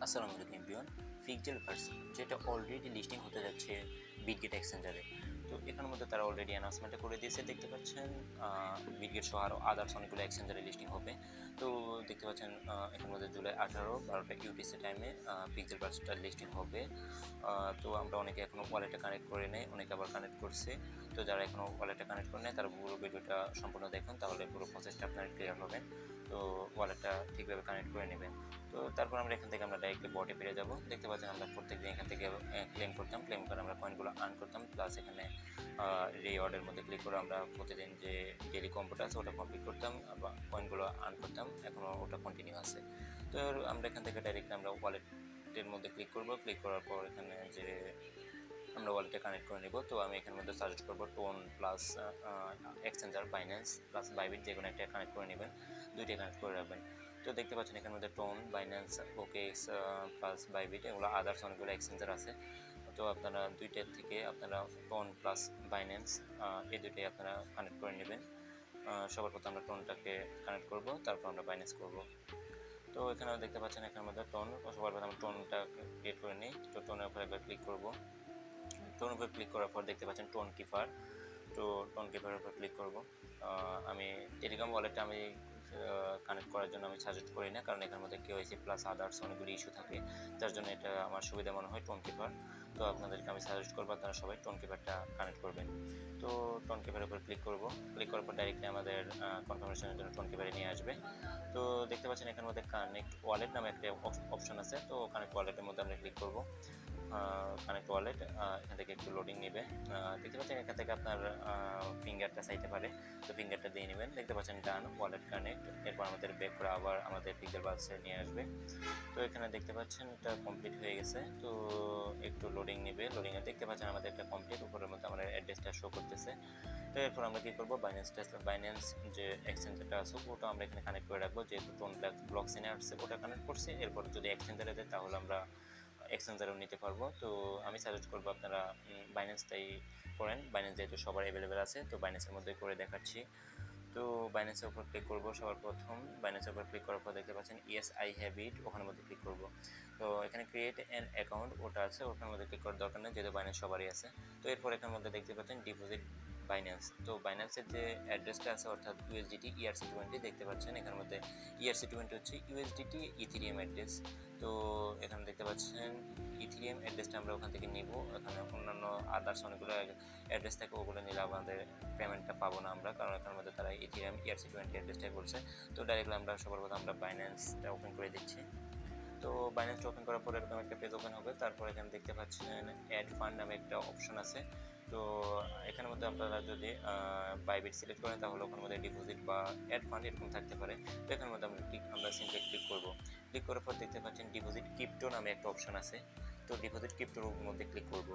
আসসালামু আলাইকুম everyone. Pixel version যেটা অলরেডি লিস্টিং হতে যাচ্ছে বিটগেট এক্সচেঞ্জারে। তো এখানের মধ্যে তারা অলরেডি অ্যানাউন্সমেন্টটা করে দিয়েছে, দেখতে পাচ্ছেন। বিটগেট সহ আরও আদার্স অনেকগুলো এক্সচেঞ্জারে লিস্টিং হবে। তো দেখতে পাচ্ছেন এখানের মধ্যে জুলাই 18 12টা ইউটিসি টাইমে পিক্সেল ভার্সনটা লিস্টিং হবে। তো আমরা অনেকে এখনও ওয়ালেটে কানেক্ট করে নেই, অনেকে আবার কানেক্ট করছে। তো যারা এখনও ওয়ালেটে কানেক্ট করে নেয় তারা পুরো ভিডিওটা সম্পূর্ণ দেখুন, তাহলে পুরো প্রসেসটা আপনার ক্লিয়ার হবে। তো ওয়ালেটটা ঠিকভাবে কানেক্ট করে নেবেন। তো তারপর আমরা এখান থেকে আমরা ডাইরেক্টলি বটে ফিরে যাব। দেখতে পাচ্ছেন আমরা প্রত্যেকদিন এখান থেকে ক্লেম করতাম, ক্লেম করে আমরা কয়েনগুলো আর্ন করতাম, প্লাস এখানে রিওয়ার্ডের মধ্যে ক্লিক করে আমরা প্রতিদিন যে ডেইলি কম্বোটা আছে ওটা কমপ্লিট করতাম, আবার কয়েনগুলো আর্ন করতাম, এখনও ওটা কন্টিনিউ আছে। তো আমরা এখান থেকে ডাইরেক্টলি আমরা ওয়ালেটের মধ্যে ক্লিক করব। ক্লিক করার পর এখানে যে আমরা ওয়ালেটে কানেক্ট করে নেব। তো আমি এখানের মধ্যে সাজেস্ট করব tone plus exchanger Binance plus Bybit, যে কোনো একটা কানেক্ট করে নেবেন, দুইটাই কানেক্ট করে রাখবেন। তো দেখতে পাচ্ছেন এখানের মধ্যে tone, Binance, OKX plus Bybit, এগুলো আদার্স অনেকগুলো এক্সচেঞ্জার আছে। তো আপনারা দুইটার থেকে আপনারা টোন প্লাস বাইন্যান্স এই দুইটাই আপনারা কানেক্ট করে নেবেন। সবার প্রথমে আমরা টোনটাকে কানেক্ট করব, তারপর আমরা বাইন্যান্স করব। তো এখানে দেখতে পাচ্ছেন এখানের মধ্যে টোন, সবার প্রথমে আমরা টোনটা ক্রিয়েট করে নিই। তো টোনের উপর একবার ক্লিক করব। টোন উপর ক্লিক করার পর দেখতে পাচ্ছেন টোন কিপার। তো টোন কিপারের উপর ক্লিক করব। আমি টেলিগ্রাম ওয়ালেটে আমি কানেক্ট করার জন্য আমি সাজেস্ট করি না, কারণ এখানের মধ্যে কেওয়াইসি প্লাস আদার্স অনেকগুলি ইস্যু থাকে, যার জন্য এটা আমার সুবিধা মনে হয় টোন কিপার। তো আপনাদেরকে আমি সাজেস্ট করবো আপনারা সবাই টোন কিপারটা কানেক্ট করবেন। তো টোন কিপারের উপর ক্লিক করব। ক্লিক করার পর ডাইরেক্টলি আমাদের কনফার্মেশনের জন্য টোন কিপারে নিয়ে আসবে। তো দেখতে পাচ্ছেন এখানের মধ্যে কানেক্ট ওয়ালেট নামে একটা অপশন আছে। তো কানেক্ট ওয়ালেটের মধ্যে আমরা ক্লিক করব। কানেক্ট ওয়ালেট এখান থেকে একটু লোডিং নেবে। দেখতে পাচ্ছেন এখান থেকে আপনার ফিঙ্গারটা চাইতে পারে, তো ফিঙ্গারটা দিয়ে নেবেন। দেখতে পাচ্ছেন ডান ওয়ালেট কানেক্ট। এরপর আমাদের ব্যাক করে আবার আমাদের পিক্সেল ভার্সে নিয়ে আসবে। তো এখানে দেখতে পাচ্ছেন এটা কমপ্লিট হয়ে গেছে। তো একটু লোডিং নেবে, লোডিংয়ে দেখতে পাচ্ছেন আমাদের এটা কমপ্লিট, উপরের মধ্যে আমাদের অ্যাড্রেসটা শো করতেছে। তো এরপর আমরা কী করবো, বাইন্যান্স যে এক্সচেঞ্জারটা আছে ওটা আমরা এখানে কানেক্ট করে রাখবো, যেহেতু টোন ব্লক চেনে আসছে ওটা কানেক্ট করছি। এরপর যদি এক্সচেঞ্জারে দেয় তাহলে আমরা এক্সচেঞ্জারও নিতে পারবো। তো আমি সাজেস্ট করবো আপনারা বাইন্যান্সটাই করেন, বাইন্যান্স যেহেতু সবার অ্যাভেলেবেল আছে। তো বাইন্যান্সের মধ্যে করে দেখাচ্ছি। তো বাইন্যান্সের উপর ক্লিক করবো। সবার প্রথম বাইন্যান্সের উপর ক্লিক করার পর দেখতে পাচ্ছেন ইয়েস আই হ্যাভ ইট, ওখানের মধ্যে ক্লিক করবো। তো এখানে ক্রিয়েট অ্যান অ্যাকাউন্ট ওটা আছে, ওখানের মধ্যে ক্লিক করার দরকার নেই, যেহেতু বাইন্যান্স সবারই আছে। তো এরপর এখানের মধ্যে দেখতে পাচ্ছেন ডিপোজিট বাইন্যান্স। তো বাইন্যান্সের যে অ্যাড্রেসটা আছে অর্থাৎ ইউএসডিটি ERC20 দেখতে পাচ্ছেন। এখানের মধ্যে ERC20 হচ্ছে ইউএসডিটি ইথিরিয়াম অ্যাড্রেস। তো এখানে দেখতে পাচ্ছেন ইথিরিয়াম অ্যাড্রেসটা আমরা ওখান থেকে নিব। এখানে অন্যান্য আদার্স অনেকগুলো অ্যাড্রেস থাকে, ওগুলো নিলে আমাদের পেমেন্টটা পাবো না আমরা, কারণ এখানের মধ্যে তারা ইথিরিয়াম ERC20 অ্যাড্রেসটাই বলছে। তো ডাইরেক্টলি আমরা সবার প্রথমে আমরা বাইন্যান্সটা ওপেন করে দিচ্ছি। তো বাইন্যান্সটা ওপেন করার পর এরকম একটা পেজ ওপেন হবে। তারপর এখানে দেখতে পাচ্ছেন অ্যাড ফান্ড নামে একটা অপশন আছে। তো এখানের মধ্যে আপনারা যদি বাইবিট সিলেক্ট করেন তাহলে ওখানের মধ্যে ডিপোজিট বা অ্যাড ফান্ড এরকম থাকতে পারে। তো এখানের মধ্যে আমরা সিম্পলি ক্লিক করব। ক্লিক করার পর দেখতে পাচ্ছেন ডিপোজিট ক্রিপ্টো নামে একটা অপশন আছে। তো ডিপোজিট ক্রিপ্টোর মধ্যে ক্লিক করব।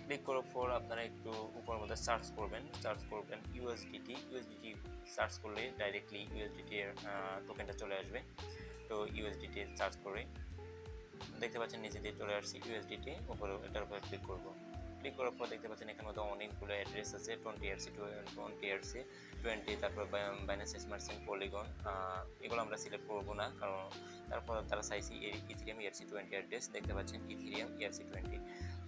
ক্লিক করার পর আপনারা একটু উপরের মধ্যে সার্চ করবেন ইউএসডিটি সার্চ করলে ডাইরেক্টলি ইউএসডিটি এর টোকেনটা চলে আসবে। তো ইউএসডিটি সার্চ করে দেখতে পাচ্ছেন নিচে দিয়ে চলে আসছে ইউএসডিটি, উপরে এটার উপরে ক্লিক করব। ক্লিক করার পর দেখতে পাচ্ছেন এখানের মধ্যে অনেকগুলো অ্যাড্রেস আছে, 20 তারপর বাইন্যান্স স্মার্ট চেইন, পলিগন, এগুলো আমরা সিলেক্ট করবো না, কারণ তারপর তারা চাইছি ইথিরিয়াম ERC20 অ্যাড্রেস। দেখতে পাচ্ছেন ইথিরিয়াম ERC20।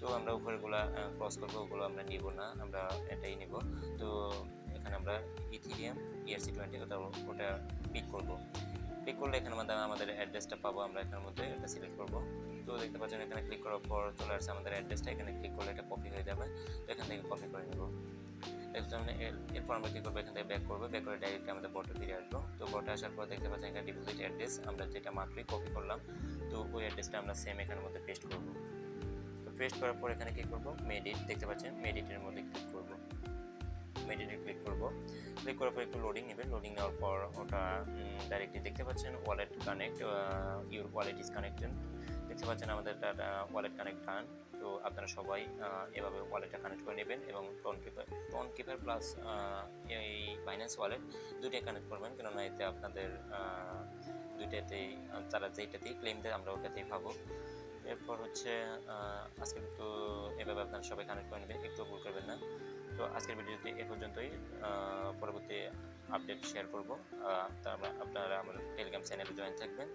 তো আমরা উপরেগুলো ক্রস করবো, ওগুলো আমরা নিব না, আমরা এটাই নিব। তো এখানে আমরা ইথিরিয়াম ERC20 ওটা ক্লিক করবো। ক্লিক করলে এখানের মধ্যে আমাদের অ্যাড্রেসটা পাবো, আমরা এখানের মধ্যে এটা সিলেক্ট করবো। তো দেখতে পাচ্ছেন এখানে ক্লিক করার পর চলে আসছে আমাদের অ্যাড্রেসটা, এখানে ক্লিক করলে এটা কপি হয়ে যাবে। তো এখান থেকে কপি করে নেব। এরপর আমরা কী করবো, এখান থেকে ব্যাক করবো, ব্যাক করে ডাইরেক্টলি আমাদের বটে ফিরে আসবো। তো বটে আসার পর দেখতে পাচ্ছেন এখানে ডিপোজিট অ্যাড্রেস আমরা যেটা মাত্রই কপি করলাম, তো ওই অ্যাড্রেসটা আমরা সেম এখানের মধ্যে পেস্ট করবো। তো পেস্ট করার পর এখানে কী করবো, মেডিট, দেখতে পাচ্ছেন মেডিটের মধ্যে ক্লিক করবো। মেডিটে ক্লিক করবো। ক্লিক করার পর একটু লোডিং নেবে, লোডিং নেওয়ার পর ওটা ডাইরেক্টলি দেখতে পাচ্ছেন wallet connect, your wallet is connected. দেখতে পাচ্ছেন আমাদের ওয়ালেট কানেক্ট ডান। তো আপনারা সবাই এভাবে ওয়ালেটটা কানেক্ট করে নেবেন এবং টোন কিপার প্লাস এই বাইন্যান্স ওয়ালেট দুইটাই কানেক্ট করবেন, কেননা এতে আপনাদের দুইটাতেই তারা যেইটাতেই ক্লেম দেয় আমরা ওটাতেই পাবো। এরপর হচ্ছে আজকে একটু এভাবে আপনারা সবাই কানেক্ট করে নেবেন, একটু ভুল করবেন না। তো আজকের ভিডিওতে এ পর্যন্তই। পরবর্তী আপডেট শেয়ার করব। আপনারা আমার টেলিগ্রাম চ্যানেলে জয়েন থাকবেন।